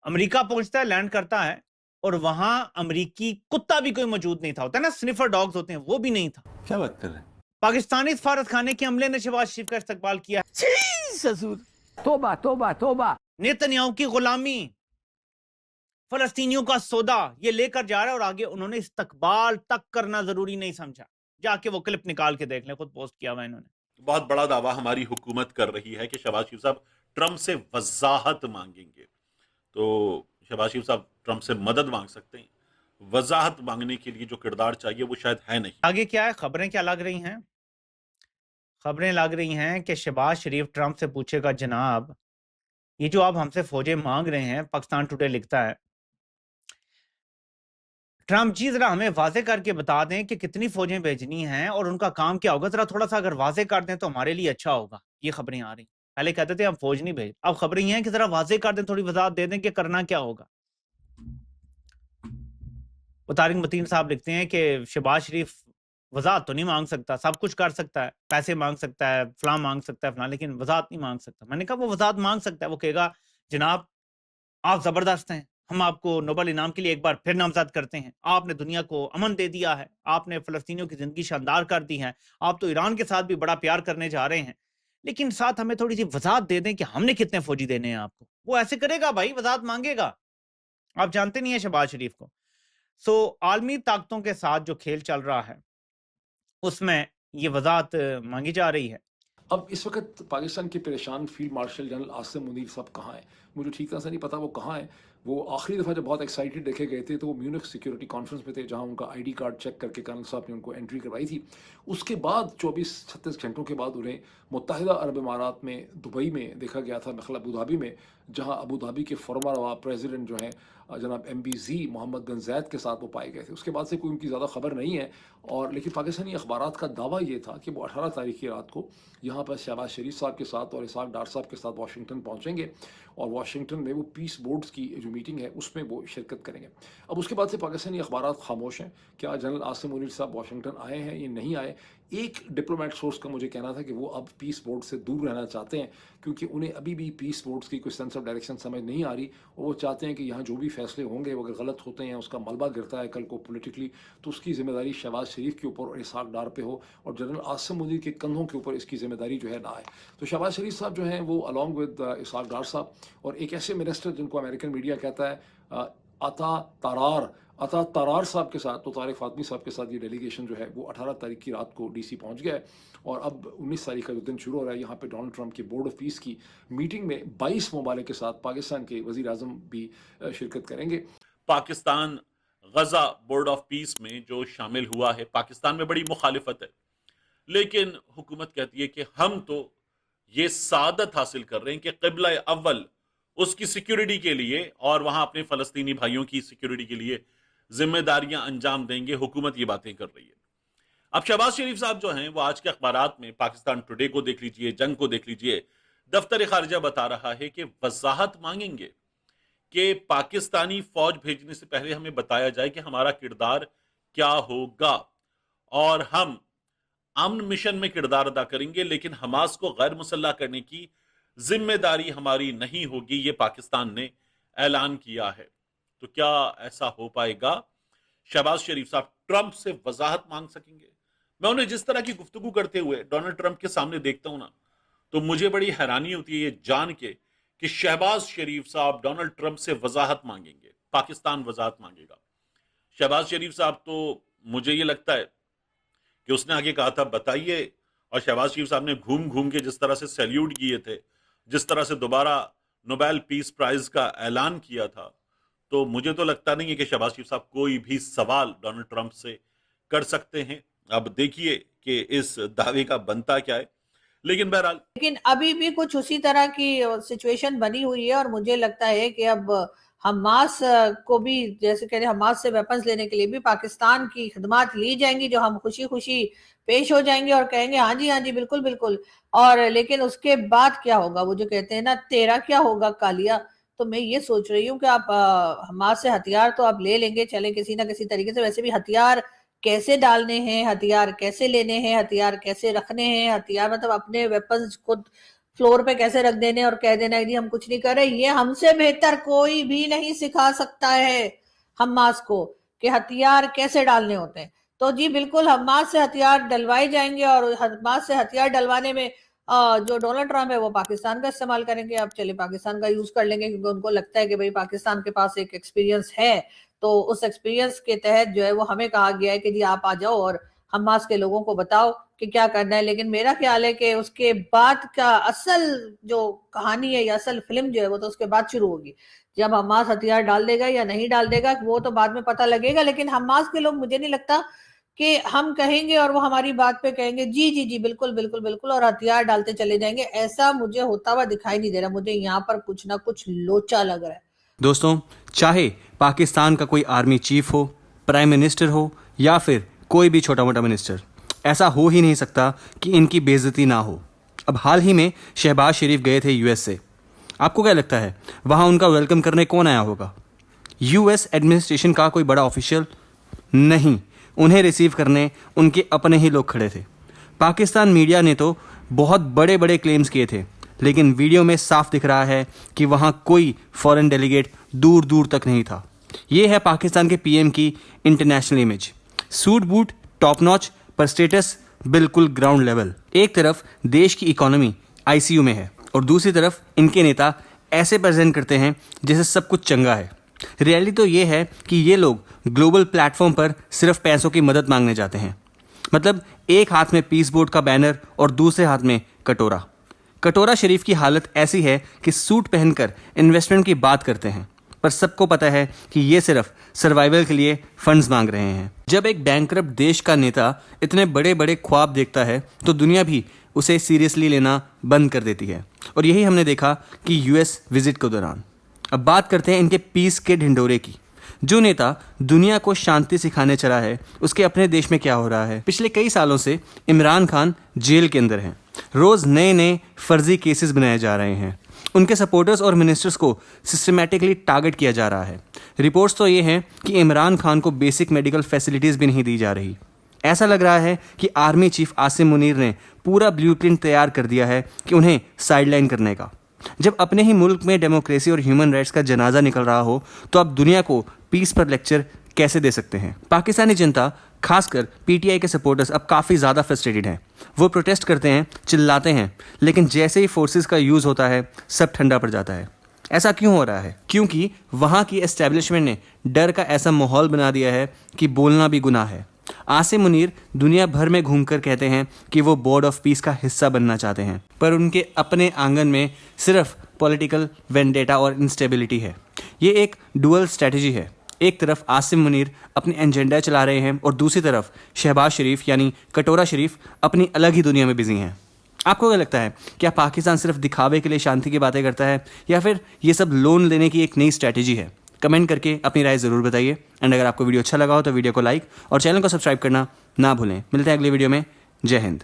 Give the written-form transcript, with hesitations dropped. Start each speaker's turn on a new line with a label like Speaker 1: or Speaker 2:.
Speaker 1: America पहुंचता है, land करता है, और वहां अमेरिकी कुत्ता भी कोई मौजूद नहीं था। होता है ना स्निफर डॉग्स होते हैं, वो भी नहीं था।
Speaker 2: क्या बात कर रहे हैं?
Speaker 1: पाकिस्तानी सफारत खाने के अमले ने शहबाज शरीफ का इस्तकबाल किया।
Speaker 3: ससुर, तोबा तोबा तोबा।
Speaker 1: नेतन्याहू की गुलामी, फलस्तीनियों का सौदा, ये लेकर जा रहा है, और आगे उन्होंने इस्तकबाल तक करना जरूरी नहीं समझा। जाके वो क्लिप निकाल के देख लें, खुद पोस्ट किया हुआ इन्होंने।
Speaker 4: बहुत बड़ा दावा हमारी हुकूमत कर रही है कि शहबाज शरीफ साहब ट्रंप से वजाहत मांगेंगे। तो शहबाज शरीफ साहब ट्रंप से मदद मांग सकते हैं, वजाहत मांगने के लिए जो किरदार चाहिए वो शायद है नहीं।
Speaker 1: आगे क्या है, खबरें क्या लग रही हैं? खबरें लग रही हैं कि शहबाज शरीफ ट्रंप से पूछेगा, जनाब ये जो आप हमसे फौजें मांग रहे हैं, पाकिस्तान टुडे लिखता है, ट्रंप जी जरा हमें वाजे करके बता दें कि कितनी फौजें भेजनी हैं और उनका काम क्या होगा, जरा थोड़ा सा अगर वाजे कर दें तो हमारे लिए अच्छा होगा। ये खबरें आ रही, पहले कहते थे हम फौज नहीं भेज, अब खबरें ये हैं कि जरा वाजे कर दें, थोड़ी वजाहत दे दें कि करना क्या होगा। वो तारिक मतीन साहब लिखते हैं कि शहबाज शरीफ वजाहत तो नहीं मांग सकता, सब कुछ कर सकता है, पैसे मांग सकता है, फलां मांग सकता है फलां, लेकिन वजाहत नहीं मांग सकता। मैंने कहा वो वजाहत मांग सकता है, वो कहेगा जनाब आप जबरदस्त हैं, हम आपको नोबेल इनाम के लिए एक बार फिर नामजद करते हैं, आपने दुनिया को अमन दे दिया है, आपने फलस्तीनियों की जिंदगी शानदार कर दी है, आप तो ईरान के साथ भी बड़ा प्यार करने जा रहे हैं, लेकिन साथ हमें थोड़ी सी वजाहत दे दें कि हमने कितने फौजी देने हैं आपको। वो ऐसे करेगा भाई, वजाहत मांगेगा। आप जानते नहीं है शहबाज शरीफ को। सो आलमी ताकतों के साथ जो खेल चल रहा है उसमें ये वजाहत मांगी जा रही है।
Speaker 5: अब इस वक्त पाकिस्तान के परेशान field marshal general Asim Munir साहब कहाँ हैं? मुझे ठीक तरह से नहीं पता वो कहाँ हैं। वो आखिरी दफ़ा जब बहुत एक्साइटेड देखे गए थे तो वो म्यूनिख सिक्योरिटी कॉन्फ्रेंस में थे, जहाँ उनका आईडी कार्ड चेक करके कर्नल साहब ने उनको एंट्री करवाई थी। उसके बाद 24-36 घंटों के बाद उन्हें मुत्तहिदा अरब इमारात में दुबई में देखा गया था, मतलब अबू धाबी में, जहाँ अबू धाबी के फॉर्मर प्रेसिडेंट जो हैं जनाब MBZ मोहम्मद बिन ज़ायद के साथ वो पाए गए थे। उसके बाद से कोई उनकी ज़्यादा खबर नहीं है। और लेकिन पाकिस्तानी अखबारात का दावा ये था कि वो 18 तारीख की रात को यहाँ पर शहबाज शरीफ साहब के साथ और इसाक डार साहब के साथ वाशिंगटन पहुँचेंगे और वाशिंगटन में वो पीस बोर्ड्स की जो मीटिंग है उसमें वो शिरकत करेंगे। अब उसके बाद से पाकिस्तानी अखबारात खामोश हैं। क्या जनरल आसिम मुनीर साहब वाशिंगटन आए हैं या नहीं आए? एक डिप्लोमेट सोर्स का मुझे कहना था कि वो अब पीस बोर्ड से दूर रहना चाहते हैं, क्योंकि उन्हें अभी भी पीस बोर्ड्स की कोई सेंस ऑफ डायरेक्शन समझ नहीं आ रही, और वो चाहते हैं कि यहाँ जो भी फैसले होंगे वो अगर गलत होते हैं, उसका मलबा गिरता है कल को पॉलिटिकली, तो उसकी जिम्मेदारी शहबाज शरीफ के ऊपर और इसाक डार पे हो, और जनरल आसिम मुनीर के कंधों के ऊपर इसकी जिम्मेदारी जो है ना आए। तो शहबाज शरीफ साहब जो हैं वो अलॉन्ग विद इसाक डार साहब और एक ऐसे मिनिस्टर जिनको अमेरिकन मीडिया कहता है अता तरार साहब के साथ, तो तारिक फातमी साहब के साथ ये डेलीगेशन जो है वो 18 तारीख की रात को DC पहुंच गया है। और अब 19 तारीख का जो दिन शुरू हो रहा है, यहाँ पे डोनाल्ड ट्रंप के बोर्ड ऑफ पीस की मीटिंग में 22 ममालिक के साथ पाकिस्तान के वज़ीर आज़म भी शिरकत करेंगे।
Speaker 4: पाकिस्तान गजा बोर्ड ऑफ पीस में जो शामिल हुआ है, पाकिस्तान में बड़ी मुखालिफत है, लेकिन हुकूमत कहती है कि हम तो ये सादत हासिल कर रहे हैं कि क़िबला अव्वल उसकी सिक्योरिटी के लिए और वहां अपने फलस्तीनी भाइयों की सिक्योरिटी के लिए जिम्मेदारियां अंजाम देंगे। हुकूमत ये बातें कर रही है। अब शहबाज शरीफ साहब जो हैं वो आज के अखबारात में, पाकिस्तान टुडे को देख लीजिए, जंग को देख लीजिए, दफ्तर खारिजा बता रहा है कि वजाहत मांगेंगे कि पाकिस्तानी फौज भेजने से पहले हमें बताया जाए कि हमारा किरदार क्या होगा, और हम अमन मिशन में किरदार अदा करेंगे, लेकिन हमास को गैर मुसल्लह करने की जिम्मेदारी हमारी नहीं होगी। ये पाकिस्तान ने ऐलान किया है। तो क्या ऐसा हो पाएगा? शहबाज शरीफ साहब ट्रंप से वजाहत मांग सकेंगे? मैं उन्हें जिस तरह की गुफ्तगू करते हुए डोनाल्ड ट्रंप के सामने देखता हूं ना, तो मुझे बड़ी हैरानी होती है ये जान के कि शहबाज शरीफ साहब डोनाल्ड ट्रंप से वजाहत मांगेंगे, पाकिस्तान वजाहत मांगेगा। शहबाज शरीफ साहब तो मुझे ये लगता है कि उसने आगे कहा था बताइए, और शहबाज शरीफ साहब ने घूम घूम के जिस तरह से सैल्यूट किए थे, जिस तरह से दोबारा नोबेल पीस प्राइज का ऐलान किया था, तो मुझे तो लगता नहीं है कि शहबाज शरीफ साहब कोई भी सवाल डोनाल्ड ट्रंप से कर सकते हैं। अब देखिए कि इस दावे का बनता क्या है, लेकिन बहरहाल
Speaker 6: लेकिन अभी भी कुछ उसी तरह की सिचुएशन बनी हुई है, और मुझे लगता है कि अब हमास को भी, जैसे कह रहे हमास से वेपन्स लेने के लिए भी पाकिस्तान की खिदमत ली जाएंगी, जो हम खुशी खुशी पेश हो जाएंगे और कहेंगे हाँ जी बिल्कुल बिल्कुल। और लेकिन उसके बाद क्या होगा? वो जो कहते हैं ना, तेरा क्या होगा कालिया। तो मैं ये सोच रही हूँ कि आप हमास से हथियार तो आप ले लेंगे, चले किसी ना किसी तरीके से, वैसे भी हथियार कैसे डालने हैं, हथियार कैसे लेने हैं, हथियार कैसे रखने हैं, हथियार मतलब अपने वेपन्स खुद फ्लोर पे कैसे रख देने और कह देना है जी हम कुछ नहीं कर रहे। ये हमसे बेहतर कोई भी नहीं सिखा सकता है हमास को कि हथियार कैसे डालने होते हैं। तो जी बिल्कुल हमास से हथियार डलवाए जाएंगे और हमास से हथियार डलवाने में जो डोनाल्ड ट्रंप है वो पाकिस्तान का इस्तेमाल करेंगे। अब चले पाकिस्तान का यूज कर लेंगे क्योंकि उनको लगता है कि भाई पाकिस्तान के पास एक एक्सपीरियंस है, तो उस एक्सपीरियंस के तहत जो है वो हमें कहा गया है कि जी आप आ जाओ और हमास के लोगों को बताओ कि क्या करना है। लेकिन मेरा ख्याल है कि उसके बाद का असल जो कहानी है या असल फिल्म जो है वो तो उसके बाद शुरू होगी। जब हमास हथियार डाल देगा या नहीं डाल देगा वो तो बाद में पता लगेगा। लेकिन हमास के लोग मुझे नहीं लगता कि हम कहेंगे और वो हमारी बात पे कहेंगे जी जी जी बिल्कुल बिल्कुल बिल्कुल और हथियार डालते चले जाएंगे। ऐसा मुझे होता हुआ दिखाई नहीं दे रहा। मुझे यहाँ पर कुछ ना कुछ लोचा लग रहा है।
Speaker 2: दोस्तों, चाहे पाकिस्तान का कोई आर्मी चीफ हो, प्राइम मिनिस्टर हो या फिर कोई भी छोटा मोटा मिनिस्टर, ऐसा हो ही नहीं सकता कि इनकी बेइज्जती ना हो। अब हाल ही में शहबाज शरीफ गए थे यूएस से। आपको क्या लगता है वहाँ उनका वेलकम करने कौन आया होगा? यूएस एडमिनिस्ट्रेशन का कोई बड़ा ऑफिशियल? नहीं, उन्हें रिसीव करने उनके अपने ही लोग खड़े थे। पाकिस्तान मीडिया ने तो बहुत बड़े बड़े क्लेम्स किए थे, लेकिन वीडियो में साफ दिख रहा है कि वहाँ कोई फॉरेन डेलीगेट दूर दूर तक नहीं था। ये है पाकिस्तान के पीएम की international image. Suit boot top notch, पर स्टेटस बिल्कुल ग्राउंड लेवल। एक तरफ देश की इकोनॉमी आईसीयू में है और दूसरी तरफ इनके नेता ऐसे प्रेजेंट करते हैं जैसे सब कुछ चंगा है। रियलिटी तो ये है कि ये लोग ग्लोबल प्लेटफॉर्म पर सिर्फ पैसों की मदद मांगने जाते हैं। मतलब एक हाथ में पीस बोर्ड का बैनर और दूसरे हाथ में कटोरा। कटोरा शरीफ की हालत ऐसी है कि सूट पहनकर इन्वेस्टमेंट की बात करते हैं, पर सबको पता है कि ये सिर्फ सर्वाइवल के लिए फंड्स मांग रहे हैं। जब एक बैंकरप्ट देश का नेता इतने बड़े बड़े ख्वाब देखता है तो दुनिया भी उसे सीरियसली लेना बंद कर देती है, और यही हमने देखा कि यूएस विजिट के दौरान। अब बात करते हैं इनके पीस के ढिंडोरे की। जो नेता दुनिया को शांति सिखाने चला है उसके अपने देश में क्या हो रहा है? पिछले कई सालों से इमरान खान जेल के अंदर हैं। रोज नए नए फर्जी केसेस बनाए जा रहे हैं। उनके सपोर्टर्स और मिनिस्टर्स को सिस्टमैटिकली टारगेट किया जा रहा है। रिपोर्ट्स तो ये हैं कि इमरान खान को बेसिक मेडिकल फैसिलिटीज़ भी नहीं दी जा रही। ऐसा लग रहा है कि आर्मी चीफ आसिम मुनीर ने पूरा ब्लूप्रिंट तैयार कर दिया है कि उन्हें साइडलाइन करने का। जब अपने ही मुल्क में डेमोक्रेसी और ह्यूमन राइट्स का जनाजा निकल रहा हो तो आप दुनिया को पीस पर लेक्चर कैसे दे सकते हैं? पाकिस्तानी जनता, खासकर पीटीआई के सपोर्टर्स अब काफ़ी ज़्यादा फ्रस्ट्रेटेड हैं। वो प्रोटेस्ट करते हैं, चिल्लाते हैं, लेकिन जैसे ही फोर्सेस का यूज़ होता है सब ठंडा पड़ जाता है। ऐसा क्यों हो रहा है? क्योंकि वहाँ की एस्टेब्लिशमेंट ने डर का ऐसा माहौल बना दिया है कि बोलना भी गुनाह है। आसिम मुनीर दुनिया भर में घूमकर कहते हैं कि वो बोर्ड ऑफ पीस का हिस्सा बनना चाहते हैं, पर उनके अपने आंगन में सिर्फ पॉलिटिकल वेंडेटा और इंस्टेबिलिटी है। ये एक डुअल स्ट्रैटेजी है। एक तरफ आसिम मुनीर अपनी एजेंडा चला रहे हैं और दूसरी तरफ शहबाज शरीफ यानी कटोरा शरीफ अपनी अलग ही दुनिया में बिजी हैं। आपको क्या लगता है, क्या पाकिस्तान सिर्फ दिखावे के लिए शांति की बातें करता है या फिर ये सब लोन लेने की एक नई स्ट्रैटेजी है? कमेंट करके अपनी राय ज़रूर बताइए। एंड अगर आपको वीडियो अच्छा लगा हो तो वीडियो को लाइक और चैनल को सब्सक्राइब करना ना भूलें। मिलते हैं अगले वीडियो में। जय हिंद।